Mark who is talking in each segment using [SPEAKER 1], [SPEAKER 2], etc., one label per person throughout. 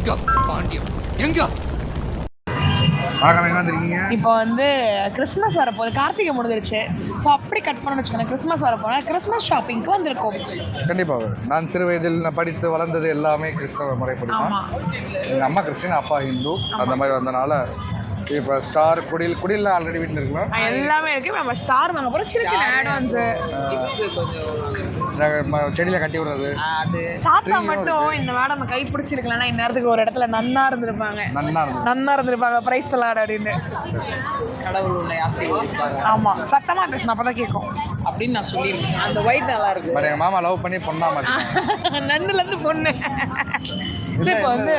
[SPEAKER 1] எங்க பாண்டியம் எங்க?
[SPEAKER 2] இப்போ வந்து கிறிஸ்மஸ் வரப்போகுது, கார்த்திகை முடிஞ்சிருச்சு. ஸோ அப்படி கட் பண்ணணும்னு வச்சுக்கோங்க. கிறிஸ்மஸ் வரப்போனா கிறிஸ்மஸ் ஷாப்பிங்க்கு வந்திருக்கோம்.
[SPEAKER 3] கண்டிப்பாக நான் சிறு வயதில் நான் படித்து வளர்ந்தது எல்லாமே கிறிஸ்தவ முறைப்படி தான். எங்கள் அம்மா கிறிஸ்டின், அப்பா ஹிந்து. அந்த மாதிரி வந்தனால இப்போ ஸ்டார் குடியில் ஆல்ரெடி வீட்டில் இருக்கலாம்,
[SPEAKER 2] எல்லாமே இருக்கு. நம்ம ஸ்டார் வாங்க போகிறோம். சின்ன சின்ன ஆட்வான்ஸு
[SPEAKER 3] செடியில் கட்டி விடுறது.
[SPEAKER 2] தாத்தா மட்டும் இந்த மேடம் கை பிடிச்சிருக்கலன்னா இந்நேரத்துக்கு ஒரு இடத்துல நன்னா இருந்திருப்பாங்க. பிரைஸ் தலாட் அப்படின்னு
[SPEAKER 4] கடவுள் உன்னை ஆசீர்வதிப்பாங்க.
[SPEAKER 2] ஆமாம், சத்தமாக பேசணும், அப்போ தான் கேட்கும்
[SPEAKER 4] அப்படின்னு நான் சொல்லியிருக்கேன். அந்த ஒயிட் நல்லா இருக்கு.
[SPEAKER 3] பட் எங்கள் மாமா லவ் பண்ணி பொண்ணா
[SPEAKER 2] நன்னுலேருந்து பொண்ணு. இப்போ வந்து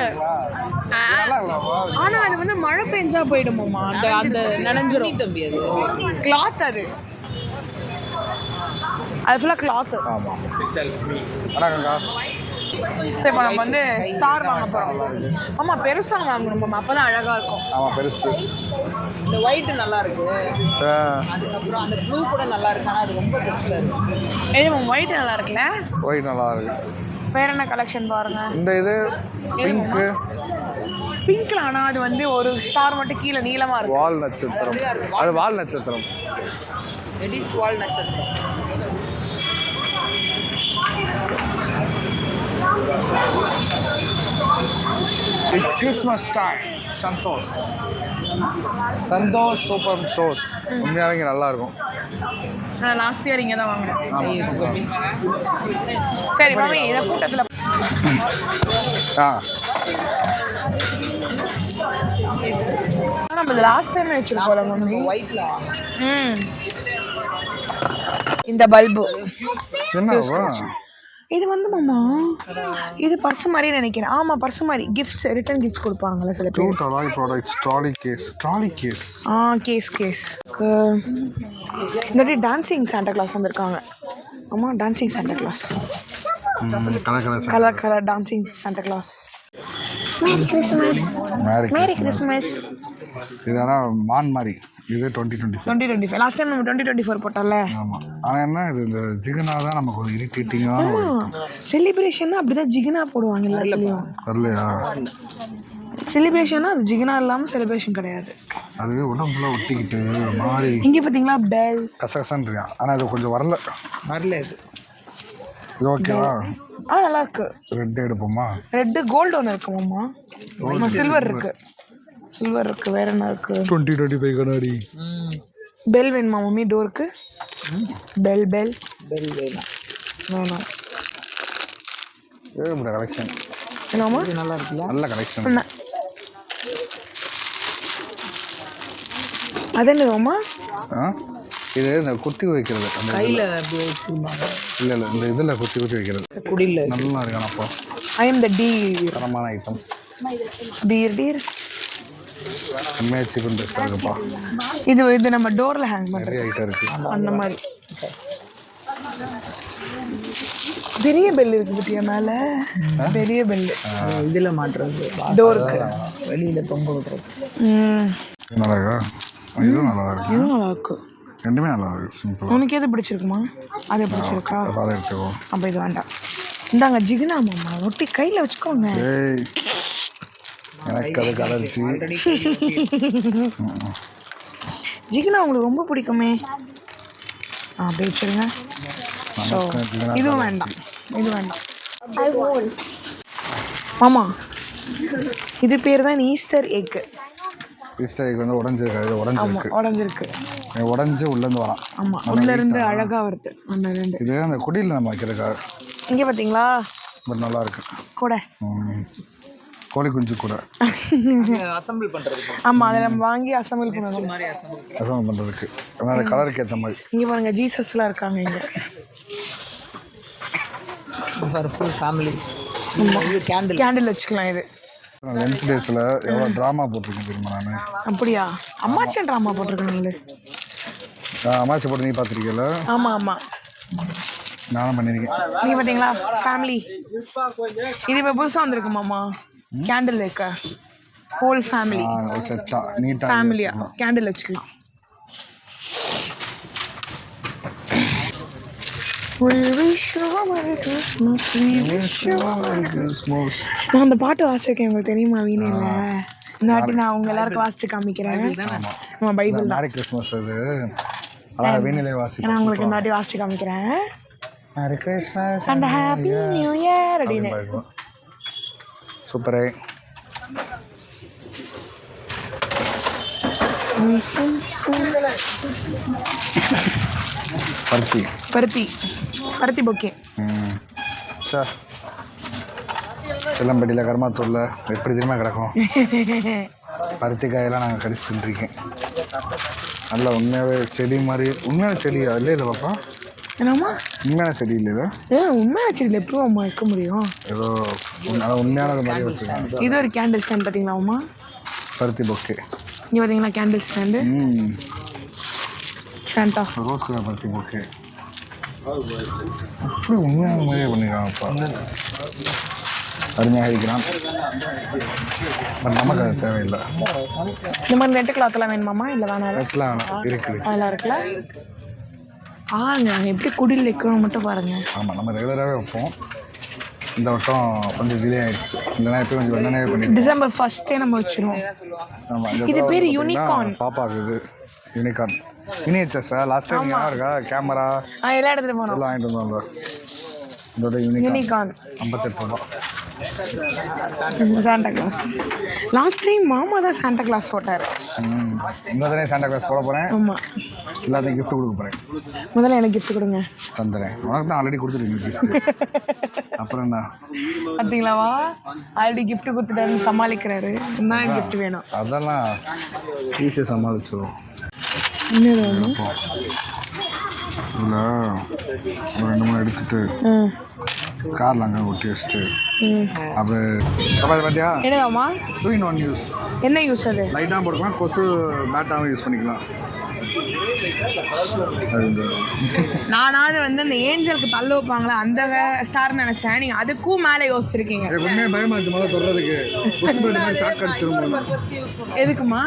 [SPEAKER 2] ஆனால் அது வந்து மழை பெஞ்சா போயிடுமோமா, அந்த நனைஞ்சிரும்
[SPEAKER 4] தம்பி. அது
[SPEAKER 2] கிளாத், அது ஃபுல்லாக கிளாத்து.
[SPEAKER 3] ஆமாம். வணக்கங்கா.
[SPEAKER 2] சரி, இப்போ நம்ம வந்து ஸ்டார் வாங்க போகிறோம். ஆமாம், பெருசாக வாங்கணும், அப்போ தான் அழகாக இருக்கும்.
[SPEAKER 3] ஆமாம், பெருசு.
[SPEAKER 4] இந்த ஒயிட் நல்லா இருக்கு. அதுக்கப்புறம் அந்த ப்ளூ கூட நல்லா இருக்கு. ஆனால் அது ரொம்ப பெருசாக இருக்கு.
[SPEAKER 2] ஏய், ஒயிட் நல்லா இருக்குல்ல?
[SPEAKER 3] ஒயிட் நல்லா இருக்கு.
[SPEAKER 2] வேற என்ன கலெக்ஷன் பாருங்க.
[SPEAKER 3] இந்த இது
[SPEAKER 2] பிங்க்ல, ஆனால் அது வந்து ஒரு ஸ்டார் மட்டும் கீழே நீளமாக இருக்கு.
[SPEAKER 3] வால் நட்சத்திரம். அது வால் நட்சத்திரம்.
[SPEAKER 4] எடிஸ் வால் நட்சத்திரம்.
[SPEAKER 3] It's Christmas time. Santhosh super stores உண்மையாகவே நல்லா இருக்கும்.
[SPEAKER 2] லாஸ்ட் இயர் இங்கே தான் வாங்கினேன்.
[SPEAKER 4] ஆமாம்.
[SPEAKER 2] சரி மாமி, இதை கூட்டத்தில் நம்ம லாஸ்ட் டைம் வச்சுருக்கோம் மம்மி.
[SPEAKER 4] ஒயிட்ல
[SPEAKER 2] இந்த பல்பு
[SPEAKER 3] என்னவா
[SPEAKER 2] இது வந்து மாமா, இது பர்ஸ் மாதிரி நினைக்கிறேன். ஆமாம், பர்ஸ் மாதிரி. கிஃப்ட்ஸ், ரிட்டன் கிஃப்ட்ஸ் கொடுப்பாங்கல்ல சில பேர்.
[SPEAKER 3] Trolley case.
[SPEAKER 2] கேஸ். இந்த டான்சிங் சாண்டா கிளாஸ் வந்திருக்காங்க. ஆமாம், dancing Santa Claus. Colour dancing Santa Claus. Merry Christmas.
[SPEAKER 3] இது ஆனால் மான் மாதிரி. இது 2025.
[SPEAKER 2] லாஸ்ட் டைம் நம்ம 2024 போட்டோம்ல.
[SPEAKER 3] ஆமாம். ஆனால் என்ன இது, இந்த ஜிகனா தான் நமக்கு ஒரு இரிட்டேட்டிங்காக.
[SPEAKER 2] செலிப்ரேஷன்னா அப்படிதான் ஜிகனா போடுவாங்க எல்லாத்துலேயும்.
[SPEAKER 3] வரலையா?
[SPEAKER 2] செலிப்ரேஷன்னா அது ஜிகனா இல்லாமல் செலிப்ரேஷன் கிடையாது.
[SPEAKER 3] அது உடம்புல ஒட்டிக்கிட்டு மாறி.
[SPEAKER 2] இங்கே பார்த்தீங்களா பெல்
[SPEAKER 3] கசகசன்னு இருக்கான். ஆனால் அது கொஞ்சம் வரல. இது ஓகேவா?
[SPEAKER 2] நல்லா இருக்கு.
[SPEAKER 3] ரெட் எடுப்போமா?
[SPEAKER 2] ரெட்டு கோல்டு ஒன்று இருக்குமாம்மா. சில்வர் இருக்கு. வேற என்ன இருக்கு?
[SPEAKER 3] 2025 கண்ணாடி.
[SPEAKER 2] பெல் வேணுமா மம்மி? டோருக்கு பெல் வேணும்.
[SPEAKER 3] கலெக்ஷன்
[SPEAKER 2] என்னமா?
[SPEAKER 4] நல்லா இருக்குல்ல?
[SPEAKER 3] நல்ல கலெக்ஷன்.
[SPEAKER 2] அது என்னதுமா?
[SPEAKER 3] இது இந்த குத்தி வைக்கிறது, அந்த
[SPEAKER 4] கையில் வச்சுருந்தாங்க.
[SPEAKER 3] இல்லை இந்த இதில் குத்தி வைக்கிறது.
[SPEAKER 4] குடியில்
[SPEAKER 3] நல்லா இருக்கான். அப்போ
[SPEAKER 2] இந்த டீர்
[SPEAKER 3] தரமான ஐட்டம்.
[SPEAKER 2] டீர்
[SPEAKER 3] சிக்கன் ட்ரெஸ் இருக்குப்பா.
[SPEAKER 2] இது நம்ம டோரில் ஹேங் பண்ணுறது.
[SPEAKER 3] நிறைய ஐட்டம் இருக்குது
[SPEAKER 2] அந்த மாதிரி. பெரிய பெல் இருக்கு பத்தியா மேலே? பெரிய பெல்
[SPEAKER 4] இதில் மாட்டுறது,
[SPEAKER 2] டோருக்கு
[SPEAKER 4] வெளியில் தொங்க விட்டுறது.
[SPEAKER 3] நல்லா இருக்கா? இதுவும் நல்லா இருக்கு.
[SPEAKER 2] இதுவும் நல்லா இருக்கு.
[SPEAKER 3] ரெண்டுமே நல்லா இருக்கு. சிம்பிள்.
[SPEAKER 2] உனக்கு எது பிடிச்சிருக்குமா? அது பிடிச்சிருக்கா?
[SPEAKER 3] அதை எடுத்துக்கோ.
[SPEAKER 2] அப்போ இது வேண்டாம். இந்தாங்க ஜிகினா மாமா, ஒட்டி கையில் வச்சுக்கோங்க.
[SPEAKER 3] எனக்கு அது கலர்ச்சி.
[SPEAKER 2] ஜிகினா உங்களுக்கு ரொம்ப பிடிக்குமே. அப்படி வச்சுருங்க. ஸோ இதுவும் வேண்டாம், இது வேண்டாம். மாமா, இது பேர் தான் ஈஸ்டர் எக்கு.
[SPEAKER 3] ஈஸ்டர் எக் வந்து உடஞ்சிருக்கு. உடஞ்சி உள்ளேருந்து வரான்.
[SPEAKER 2] ஆமாம், உள்ளேருந்து அழகாக வருது.
[SPEAKER 3] இது அந்த குடியில் நம்ம வைக்கிறதுக்காக.
[SPEAKER 2] இங்கே பார்த்தீங்களா?
[SPEAKER 3] பட் நல்லா இருக்கு.
[SPEAKER 2] கூட
[SPEAKER 3] கோழி குஞ்சு கூட
[SPEAKER 4] அசம்பிள் பண்ணுறதுக்கு.
[SPEAKER 2] ஆமாம், அதை நம்ம வாங்கி அசம்பிள் பண்ணணும்.
[SPEAKER 3] அசம்பிள் பண்ணுறதுக்கு அதனால கலருக்கு ஏற்ற மாதிரி.
[SPEAKER 2] இங்கே பாருங்க, ஜீசஸ்லாம் இருக்காங்க இங்கே.
[SPEAKER 4] Full family.
[SPEAKER 2] கேண்டில் வச்சுக்கலாம். இது
[SPEAKER 3] லென்த் டேஸில் எவ்வளோ ட்ராமா போட்டிருக்கேன் தெரியுமா? நான்
[SPEAKER 2] அப்படியா? அம்மாச்சியும் ட்ராமா போட்டிருக்கேன்.
[SPEAKER 3] அம்மாச்சி போட்டு நீ பார்த்துருக்கீங்கள?
[SPEAKER 2] ஆமாம்,
[SPEAKER 3] நானும் பண்ணியிருக்கேன்.
[SPEAKER 2] நீங்கள் பார்த்தீங்களா? ஃபேமிலி. இது இப்போ புதுசாக வந்திருக்கு மாமா. கேண்டில் வைக்க ஹோல் ஃபேமிலி
[SPEAKER 3] செட்டாக நீட்டாக
[SPEAKER 2] ஃபேமிலியாக கேண்டில் வச்சுக்கலாம். We wish you a Merry Christmas. We wish you a Merry Christmas. நான் அந்த பாட்டு வாசிச்சிருக்கேன், உங்களுக்கு தெரியுமா வீணையில? இந்த வாட்டி நான் உங்க எல்லாருக்கும் வாசிச்சு காமிக்கிறேன். நம்ம பைபிள் தான்.
[SPEAKER 3] மேரி கிறிஸ்மஸ் அது. அதான் வீணையில வாசிக்கிறேன்.
[SPEAKER 2] நான் உங்களுக்கு இந்த வாட்டி வாசிச்சு காமிக்கிறேன்.
[SPEAKER 3] Merry Christmas
[SPEAKER 2] and happy new year அப்படின்னு.
[SPEAKER 3] சூப்பரே. பருத்தி
[SPEAKER 2] பருத்தி பருத்தி பொக்கே.
[SPEAKER 3] சார் செல்லம்பட்டியில் கருமாத்தூரில் எப்படி தெரியுமா கிடக்கும் பருத்தி காயெல்லாம் நாங்கள் கடிச்சு தின்றுருக்கேன். நல்லா உண்மையாகவே செடி மாதிரி. உண்மையான செடியா இல்லை இல்லை பாப்பா?
[SPEAKER 2] என்னம்மா
[SPEAKER 3] உண்மையான செடி இல்லை?
[SPEAKER 2] உண்மையான செடியில் எப்படி அம்மா இருக்க முடியும்?
[SPEAKER 3] ஏதோ உண்மையானது மாதிரி வச்சுருக்காங்க.
[SPEAKER 2] இது ஒரு கேண்டில் ஸ்டாண்ட் பார்த்தீங்களா அம்மா?
[SPEAKER 3] பருத்தி பொக்கே.
[SPEAKER 2] இங்கே பார்த்தீங்களா candle stand. Santa
[SPEAKER 3] rose colour பருத்தி பொக்கே. அப்படி உண்மையான மாதிரியே பண்ணிருக்காங்கப்பா. அருமையாக இருக்கிறான். பட் நமக்கு அது தேவையில்லை.
[SPEAKER 2] இந்த மாதிரி நெட்டு கிளாத்லாம் வேணுமாம்மா? இல்லை வேணாம்?
[SPEAKER 3] நெட்லாம் இருக்குது.
[SPEAKER 2] அதெல்லாம் இருக்குல்ல. நாங்கள் எப்படி குடியில் வைக்கிறோம் மட்டும் பாருங்கள்.
[SPEAKER 3] ஆமாம், நம்ம ரெகுலராகவே வைப்போம். இந்த வட்டம் கொஞ்சம் டிலே ஆயிடுச்சு. இல்லைனா எப்போ கொஞ்சம் வெள்ளனே பண்ணி
[SPEAKER 2] டிசம்பர் 1 நம்ம வச்சிருவோம்.
[SPEAKER 3] ஆமாம்,
[SPEAKER 2] இது பேர் யூனிகார்ன்.
[SPEAKER 3] பாப்பாக்கு இது யூனிகார்ன் மினியேச்சர்ஸ். லாஸ்ட் டைம் ஞாபகம் இருக்கா? கேமரா
[SPEAKER 2] எல்லாம் எடுத்துகிட்டு போனோம்.
[SPEAKER 3] எல்லாம் வாங்கிட்டு வந்தோம்ல. இதோட யூனிகார்ன் 58 ரூபா.
[SPEAKER 2] Santa Claus. லாஸ்ட் டைம் மாமா தான் சாண்டா கிளாஸ் போட்டார்.
[SPEAKER 3] இந்த தடவை சாண்டா கிளாஸ் போட போகிறேன்.
[SPEAKER 2] ஆமாம்,
[SPEAKER 3] எல்லாத்தையும் கிஃப்ட் கொடுக்க போகிறேன்.
[SPEAKER 2] முதல்ல எனக்கு கிஃப்ட் கொடுங்க.
[SPEAKER 3] தந்துடுறேன். உனக்கு தான் ஆல்ரெடி கொடுத்துருக்கீங்க கிஃப்ட். அப்புறம் என்ன
[SPEAKER 2] பார்த்தீங்களாவா? ஆல்ரெடி கிஃப்ட் கொடுத்துட்டாரு, சமாளிக்கிறாரு. என்ன கிஃப்ட் வேணும்?
[SPEAKER 3] அதெல்லாம் ஈஸியாக சமாளிச்சிடும்.
[SPEAKER 2] இன்னும் வேணும்.
[SPEAKER 3] இல்லை ஒரு 2 3 எடுத்துட்டு காரில் அங்கே ஒட்டி வச்சுட்டு அப்படியே பார்த்தியா?
[SPEAKER 2] என்னதாம்மா?
[SPEAKER 3] 2-in-1 use.
[SPEAKER 2] என்ன யூஸ் அது?
[SPEAKER 3] லைட்டாக போட்டுக்கலாம், கொசு பேட்டாகவும் யூஸ் பண்ணிக்கலாம்.
[SPEAKER 2] நானாவது வந்து அந்த ஏஞ்சலுக்கு தள்ள வைப்பாங்களா அந்த ஸ்டார் நினைச்சேன். நீங்க அதுக்கும் மேலே யோசிச்சிருக்கீங்க.
[SPEAKER 3] உண்மையாக பயமாச்சு முதல்ல சொல்றதுக்கு. ஷாக் அடிச்சிருவோம்.
[SPEAKER 2] எதுக்குமா?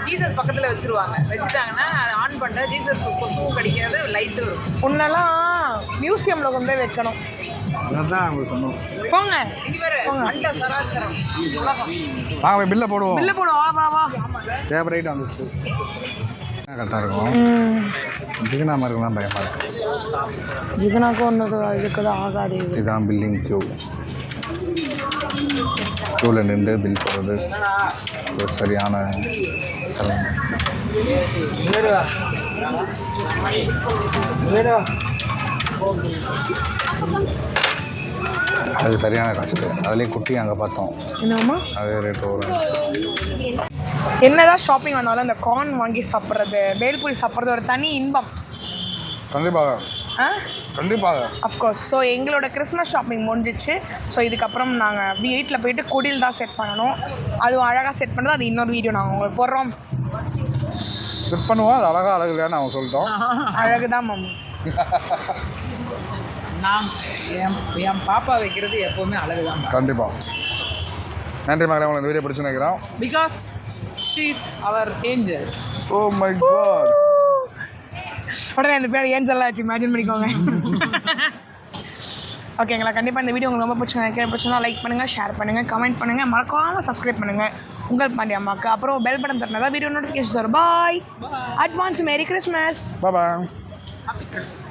[SPEAKER 4] ஜீசஸ் பக்கத்தில் வச்சிருவாங்க. வச்சுட்டாங்கன்னா அதை ஆன் பண்ணுற ஜீசஸ் கொசுவும் கடிக்கிறது லைட்டு வரும்.
[SPEAKER 2] உன்னெல்லாம் மியூசியமில் கொண்டு போய் வைக்கணும்.
[SPEAKER 3] அதான் அவங்க சொன்னோம்.
[SPEAKER 2] போங்க
[SPEAKER 3] வாங்க போய் பில்லை போடுவோம்.
[SPEAKER 2] பில்லை போடுவோம். வா வா வா.
[SPEAKER 3] ஃபேவரைட் வந்துச்சு. கரெக்டாக இருக்கும். ஜிகனா மாதிரிலாம் பயமாக இருக்கு.
[SPEAKER 2] ஜிகனாக்கு ஒன்று இதுக்கு தான் ஆகாது.
[SPEAKER 3] இதுதான் பில்லிங் க்யூ. க்யூவில் நின்று பில் போடுறது ஒரு சரியான அது சரியான காஸ்ட்டு. அதுலேயே குட்டி அங்கே பார்த்தோம்.
[SPEAKER 2] என்னம்மா?
[SPEAKER 3] அதே ரேட் வரும்.
[SPEAKER 2] என்னதான் ஷாப்பிங் வந்தாலும் அந்த கார்ன் வாங்கி சாப்பிட்றது, பேல்பூரி சாப்பிட்றது ஒரு தனி இன்பம்.
[SPEAKER 3] கண்டிப்பாக கண்டிப்பாக
[SPEAKER 2] அஃப்கோர்ஸ். ஸோ எங்களோட கிறிஸ்மஸ் ஷாப்பிங் முடிஞ்சிச்சு. ஸோ இதுக்கப்புறம் நாங்கள் வீட்டில் போயிட்டு குடில் தான் செட் பண்ணணும். அதுவும் அழகாக செட் பண்ணுறது அது இன்னொரு வீடியோ நாங்கள் உங்களுக்கு போடுறோம்.
[SPEAKER 3] செட் பண்ணுவோம். அது அழகாக அழகு இல்லையான்னு அவங்க சொல்லிட்டோம்.
[SPEAKER 2] அழகு தான் மேம்.
[SPEAKER 4] நான் என் பாப்பா வைக்கிறது எப்போவுமே அழகு தான்.
[SPEAKER 3] கண்டிப்பாக. நன்றி மகளே, உங்களுக்கு இந்த வீடியோ பிடிச்சு நினைக்கிறோம்.
[SPEAKER 4] Because she is our angel.
[SPEAKER 3] Oh my God.
[SPEAKER 2] உடனே இந்த பேர் ஏஞ்சல்லாம் வச்சு இமேஜின் பண்ணிக்கோங்க. ஓகேங்களா? கண்டிப்பாக இந்த வீடியோ உங்களுக்கு ரொம்ப பிடிச்சிருந்தா லைக் பண்ணுங்கள், ஷேர் பண்ணுங்கள், கமெண்ட் பண்ணுங்கள், மறக்காமல் சப்ஸ்கிரைப் பண்ணுங்கள் உங்கள் பாண்டிய அம்மாவுக்கு. அப்புறம் பெல் பட்டன் தட்டினா தான் வீடியோ நோட்டிஃபிகேஷன் வரும். Bye. Advance merry Christmas.
[SPEAKER 3] Bye.
[SPEAKER 4] Happy Christmas.